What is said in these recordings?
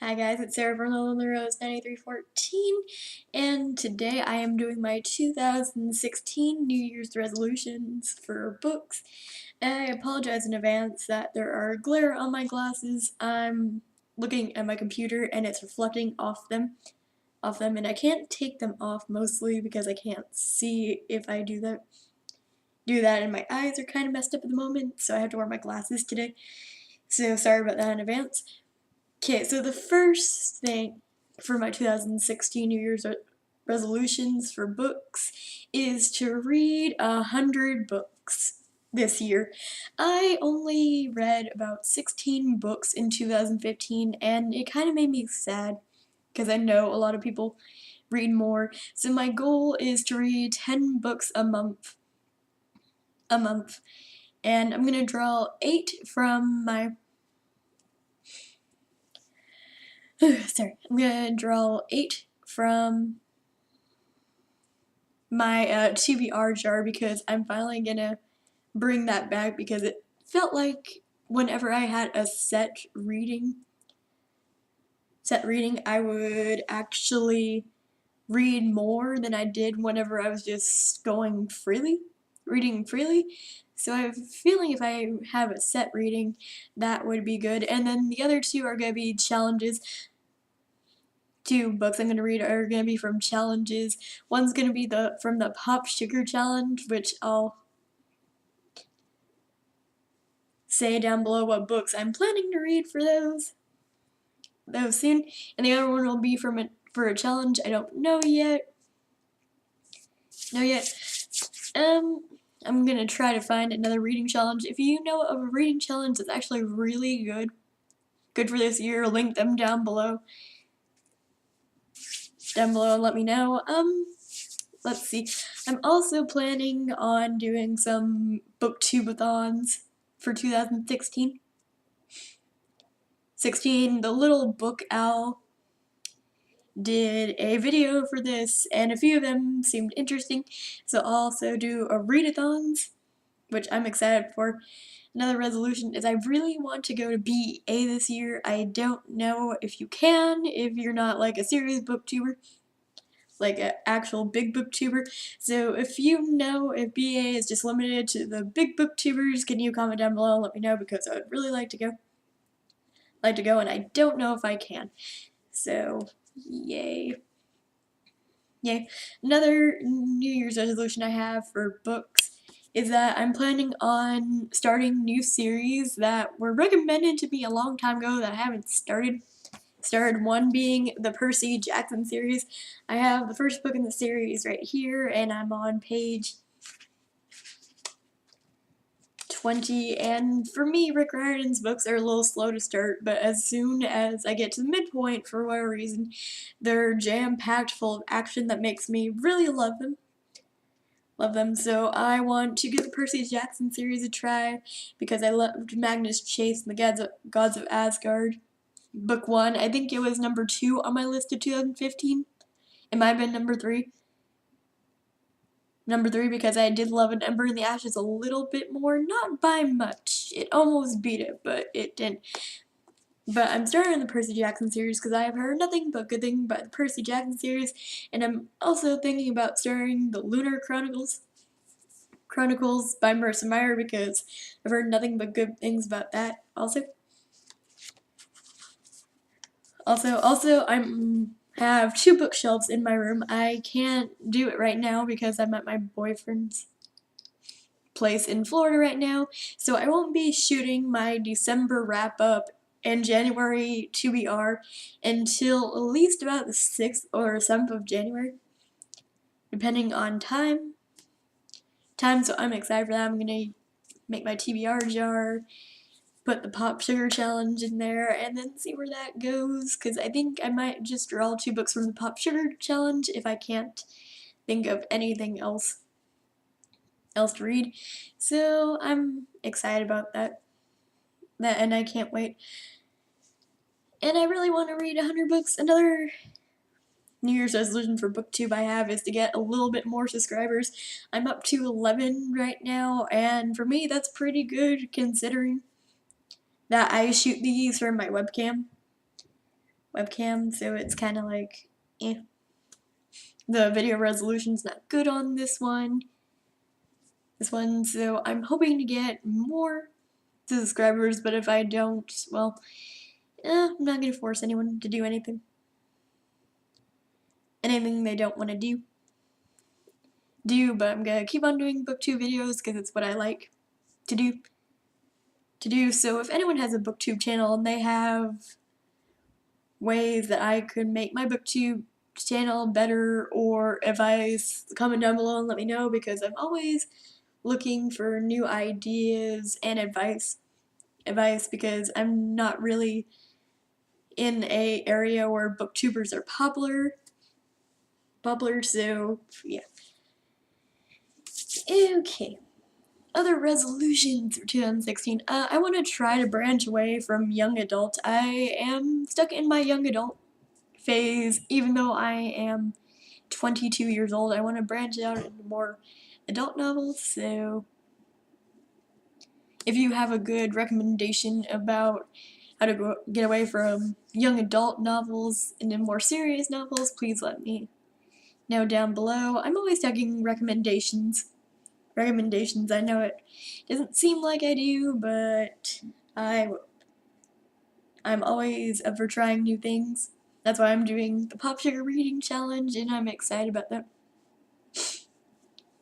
Hi guys, it's Sarah from the Rose 9314, and today I am doing my 2016 New Year's resolutions for books. And I apologize in advance that there are glare on my glasses. I'm looking at my computer and it's reflecting off them, and I can't take them off mostly because I can't see if I do that. And my eyes are kind of messed up at the moment, so I have to wear my glasses today. So sorry about that in advance. Okay, so the first thing for my 2016 New Year's resolutions for books is to read 100 books this year. I only read about 16 books in 2015, and it kind of made me sad because I know a lot of people read more. So my goal is to read 10 books a month. And I'm going to draw 8 from my sorry, I'm gonna draw 8 from my TBR jar because I'm finally gonna bring that back because it felt like whenever I had a set reading, I would actually read more than I did whenever I was just reading freely. So I have a feeling if I have a set reading, that would be good. And then the other two are gonna be challenges. 2 books I'm going to read are going to be from challenges. One's going to be from the Popsugar challenge, which I'll say down below what books I'm planning to read for those soon. And the other one will be for a challenge I don't know yet. I'm going to try to find another reading challenge. If you know of a reading challenge that's actually really good for this year, link them down below and let me know. Let's see. I'm also planning on doing some booktubeathons for 2016. The little book owl did a video for this, and a few of them seemed interesting. So I'll also do a readathons, which I'm excited for. Another resolution is I really want to go to BA this year. I don't know if you can, if you're not like a serious booktuber, like an actual big booktuber. So if you know if BA is just limited to the big booktubers, can you comment down below and let me know, because I would really like to go. And I don't know if I can. So yay. Another New Year's resolution I have for books is that I'm planning on starting new series that were recommended to me a long time ago that I haven't started. One being the Percy Jackson series. I have the first book in the series right here, and I'm on page 20, and for me, Rick Riordan's books are a little slow to start, but as soon as I get to the midpoint, for whatever reason, they're jam-packed full of action that makes me really love them. So I want to give the Percy Jackson series a try because I loved Magnus Chase and the Gods of Asgard. Book 1, I think it was number 2 on my list of 2015. It might have been number 3. Because I did love An Ember in the Ashes a little bit more, not by much. It almost beat it, but it didn't. But I'm starting the Percy Jackson series because I have heard nothing but good things about the Percy Jackson series, and I'm also thinking about starting the Lunar Chronicles by Marissa Meyer because I've heard nothing but good things about that also. I'm have 2 bookshelves in my room. I can't do it right now because I'm at my boyfriend's place in Florida right now, so I won't be shooting my December wrap-up and January 2BR until at least about the 6th or 7th of January, depending on time. So I'm excited for that. I'm gonna make my TBR jar, put the Popsugar challenge in there, and then see where that goes, because I think I might just draw 2 books from the Popsugar challenge if I can't think of anything else to read. So I'm excited about that, and I can't wait. And I really want to read 100 books. Another New Year's resolution for BookTube I have is to get a little bit more subscribers. I'm up to 11 right now, and for me that's pretty good considering that I shoot these from my webcam. webcam, so it's kind of like, eh. The video resolution's not good on this one. So I'm hoping to get more subscribers, but if I don't, well, I'm not gonna force anyone to do anything they don't want to do, but I'm gonna keep on doing booktube videos because it's what I like to do. So if anyone has a booktube channel and they have ways that I could make my booktube channel better or advice, comment down below and let me know, because I'm always looking for new ideas and advice because I'm not really in a area where booktubers are popular, so yeah. Okay. Other resolutions for 2016. I want to try to branch away from young adult. I am stuck in my young adult phase, even though I am 22 years old. I want to branch out into more adult novels, so if you have a good recommendation about how to get away from young adult novels into more serious novels, please let me know down below. I'm always taking recommendations. I know it doesn't seem like I do, but I'm always up for trying new things. That's why I'm doing the Popsugar reading challenge, and I'm excited about that.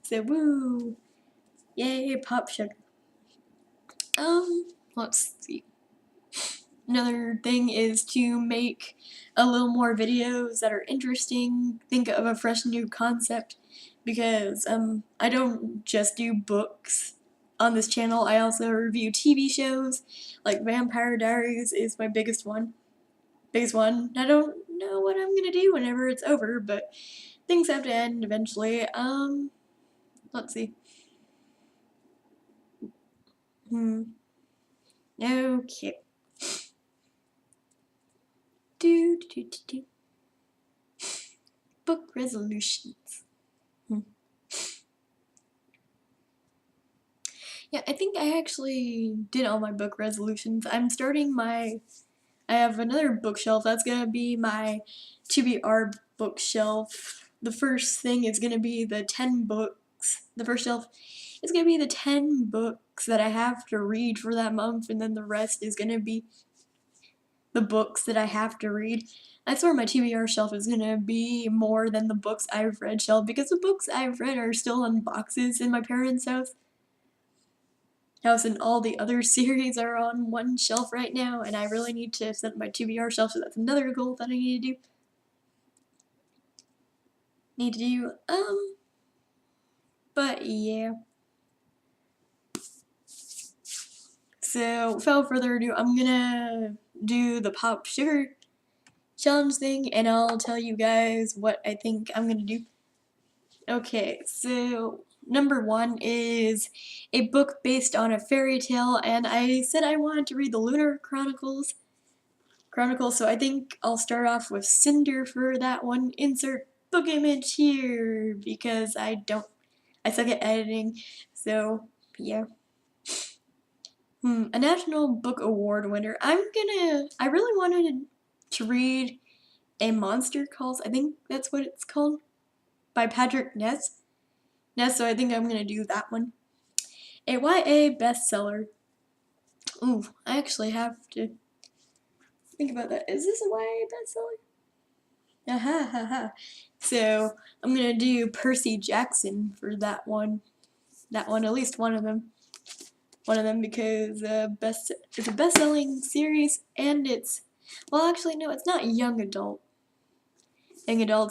So woo! Yay, Popsugar. Let's see. Another thing is to make a little more videos that are interesting, think of a fresh new concept, because I don't just do books on this channel, I also review TV shows, like Vampire Diaries is my biggest one. I don't know what I'm gonna do whenever it's over, but things have to end eventually. Let's see. Okay. Do. Book resolutions. Yeah, I think I actually did all my book resolutions. I have another bookshelf. That's gonna be my TBR bookshelf. The first thing is gonna be the 10 books. The first shelf is gonna be the 10 books that I have to read for that month, and then the rest is gonna be the books that I have to read. I swear my TBR shelf is gonna be more than the books I've read shelf, because the books I've read are still in boxes in my parents' house, and all the other series are on one shelf right now, and I really need to set my TBR shelf, so that's another goal that I need to do. But yeah. So without further ado, I'm gonna do the Popsugar challenge thing, and I'll tell you guys what I think I'm gonna do. Okay, so number 1 is a book based on a fairy tale, and I said I wanted to read the Lunar Chronicles, so I think I'll start off with Cinder for that one. Insert book image here, because I suck at editing, so yeah. A National Book Award winner. I really wanted to read A Monster Calls, I think that's what it's called, by Patrick Ness, so I think I'm gonna do that one. A YA bestseller. Ooh, I actually have to think about that. Is this a YA bestseller? Aha, ha, ha. So I'm gonna do Percy Jackson for that one. At least one of them. Because it's a best-selling series, and well, actually no, it's not young adult,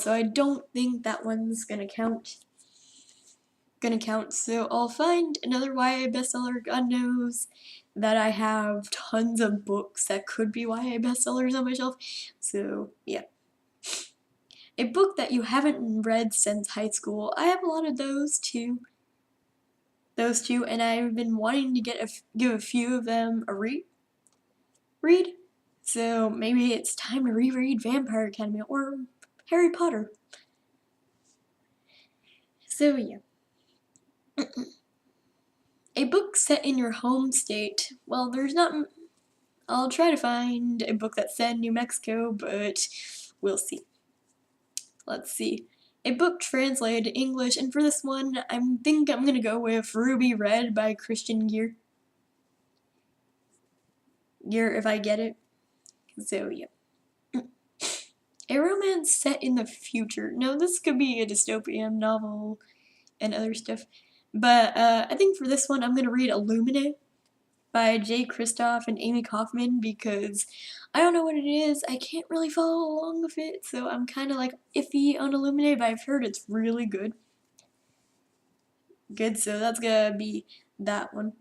so I don't think that one's gonna count. So I'll find another YA bestseller. God knows that I have tons of books that could be YA bestsellers on my shelf, so yeah. A book that you haven't read since high school. I have a lot of those too, and I've been wanting to give a few of them a read. So maybe it's time to reread Vampire Academy or Harry Potter. So yeah. A book set in your home state. Well, there's not I'll try to find a book that's set in New Mexico, but we'll see. Let's see. A book translated to English, and for this one, I think I'm gonna go with Ruby Red by Christian Gear. Gear, if I get it. So, yeah. A romance set in the future. Now, this could be a dystopian novel and other stuff, but I think for this one, I'm gonna read Illuminate by Jay Kristoff and Amy Kaufman because I don't know what it is. I can't really follow along with it, so I'm kind of like iffy on Illuminate, but I've heard it's really good. So that's gonna be that one.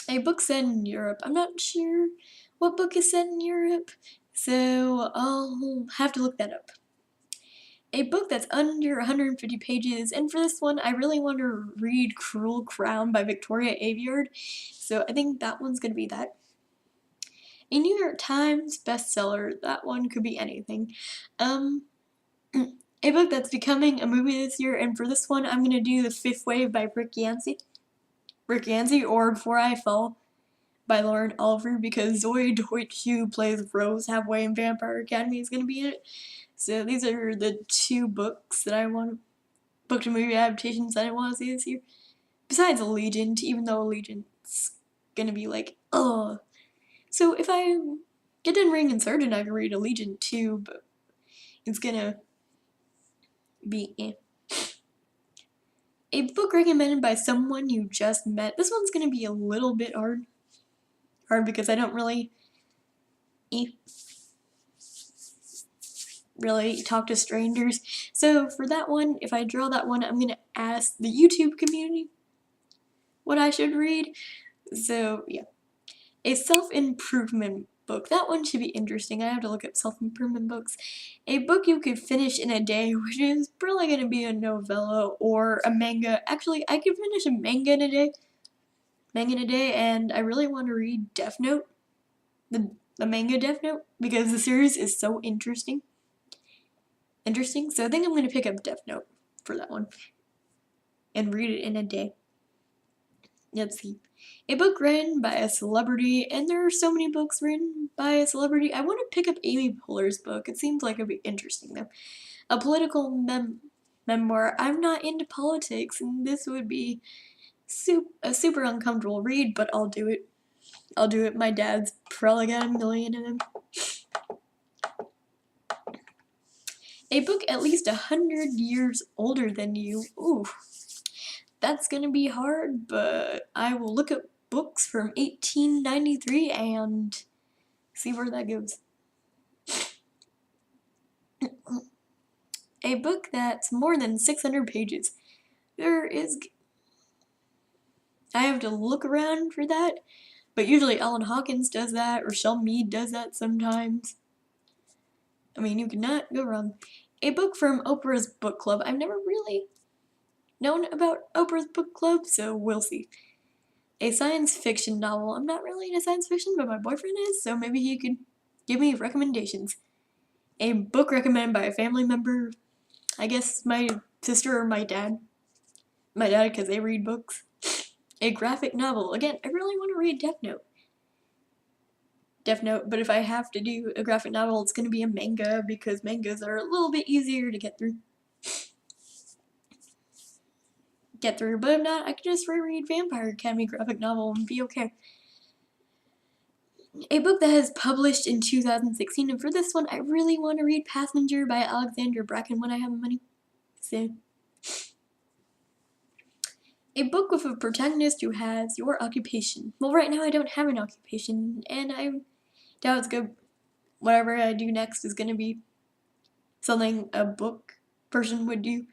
A book set in Europe. I'm not sure what book is set in Europe, so I'll have to look that up. A book that's under 150 pages, and for this one, I really want to read Cruel Crown by Victoria Aveyard, so I think that one's gonna be that. A New York Times bestseller, that one could be anything. A book that's becoming a movie this year, and for this one, I'm gonna do The Fifth Wave by Rick Yancey. Or Before I Fall by Lauren Oliver, because Zoe Deutsch, who plays Rose Halfway in Vampire Academy, is gonna be in it. So these are the two books that I want, book to movie adaptations that I want to see this year. Besides Allegiant, even though Allegiant's gonna be like, ugh. So if I get done reading Insurgent, I can read Allegiant too, but it's gonna be eh. A book recommended by someone you just met. This one's gonna be a little bit hard because I don't really talk to strangers. So for that one, if I draw that one, I'm gonna ask the YouTube community what I should read. So yeah. A self-improvement book. That one should be interesting. I have to look up self-improvement books. A book you could finish in a day, which is probably going to be a novella or a manga. Actually, I could finish a manga in a day. And I really want to read Death Note. The manga Death Note, because the series is so interesting. So I think I'm going to pick up Death Note for that one. And read it in a day. Let's see. A book written by a celebrity, and there are so many books written by a celebrity. I want to pick up Amy Poehler's book. It seems like it'd be interesting though. A political memoir. I'm not into politics, and this would be a super uncomfortable read, but I'll do it. My dad's probably got a million of them. A book at least 100 years older than you. Ooh. That's gonna be hard, but I will look up books from 1893 and see where that goes. A book that's more than 600 pages. I have to look around for that, but usually Ellen Hawkins does that, or Shel Mead does that sometimes. I mean, you cannot go wrong. A book from Oprah's book club. I've never really known about Oprah's book club, so we'll see. A science fiction novel. I'm not really into science fiction, but my boyfriend is, so maybe he could give me recommendations. A book recommended by a family member. I guess my sister or my dad. My dad, because they read books. A graphic novel. Again, I really want to read Death Note, but if I have to do a graphic novel, it's going to be a manga, because mangas are a little bit easier to get through. But if not, I can just reread Vampire Academy graphic novel and be okay. A book that is published in 2016, and for this one, I really want to read Passenger by Alexandra Bracken when I have money. So, a book with a protagonist who has your occupation. Well, right now I don't have an occupation, and I doubt it's good. Whatever I do next is going to be something a book person would do,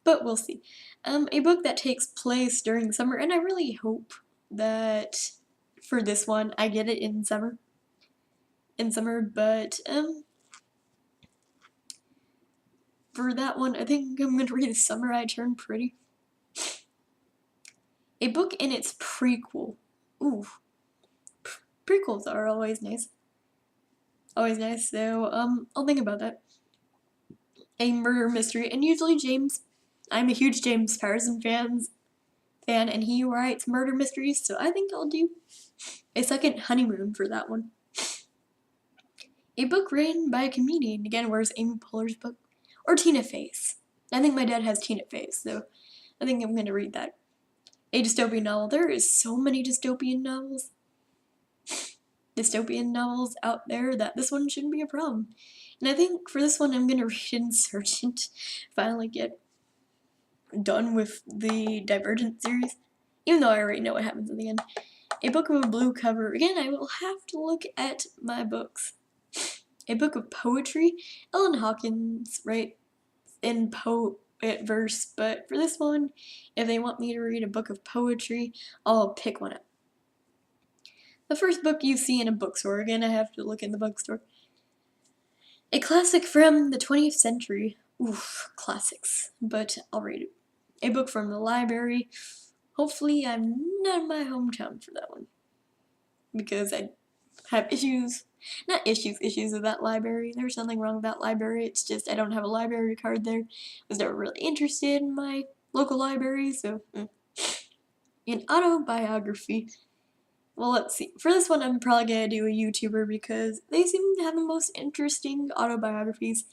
but we'll see. A book that takes place during summer, and I really hope that for this one I get it in summer. But for that one, I think I'm going to read Summer I Turned Pretty. A book in its prequel. Ooh. Prequels are always nice. So I'll think about that. A murder mystery, and usually I'm a huge James Patterson fan, fan and he writes murder mysteries, so I think I'll do a second honeymoon for that one. A book written by a comedian. Again, where's Amy Poehler's book? Or Tina Fey's. I think my dad has Tina Fey's, so I think I'm gonna read that. A dystopian novel. There is so many dystopian novels. Dystopian novels out there that this one shouldn't be a problem. And I think for this one I'm gonna read Insurgent. Finally get done with the Divergent series. Even though I already know what happens in the end. A book with a blue cover. Again, I will have to look at my books. A book of poetry. Ellen Hawkins writes in poet verse, but for this one, if they want me to read a book of poetry, I'll pick one up. The first book you see in a bookstore. Again, I have to look in the bookstore. A classic from the 20th century. Oof, classics, but I'll read it. A book from the library. Hopefully I'm not in my hometown for that one, because I have issues with that library. There's nothing wrong with that library, it's just I don't have a library card there. I was never really interested in my local library, so An autobiography. Well, let's see. For this one, I'm probably gonna do a YouTuber because they seem to have the most interesting autobiographies.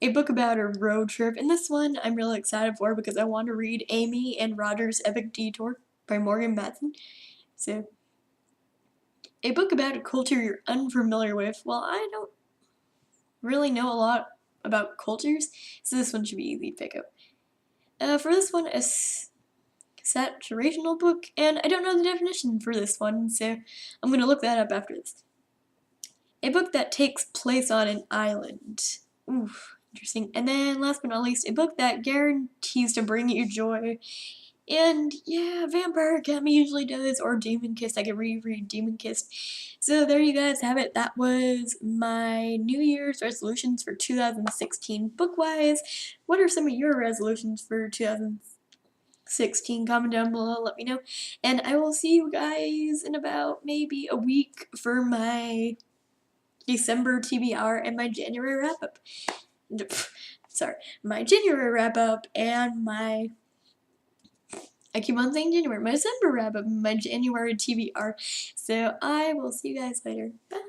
A book about a road trip, and this one I'm really excited for because I want to read Amy and Roger's Epic Detour by Morgan Matson. So, a book about a culture you're unfamiliar with. Well, I don't really know a lot about cultures, so this one should be easy to pick up. For this one, a saturational book, and I don't know the definition for this one, so I'm going to look that up after this. A book that takes place on an island. Oof, interesting. And then last but not least, a book that guarantees to bring you joy. And yeah, Vampire Academy usually does, or Demon Kissed. I can reread Demon Kissed. So there you guys have it. That was my New Year's resolutions for 2016 book-wise. What are some of your resolutions for 2016? Comment down below, let me know. And I will see you guys in about maybe a week for my December TBR and my January wrap-up. Sorry, my January wrap-up and my... I keep on saying January. My December wrap-up, my January TBR. So I will see you guys later. Bye.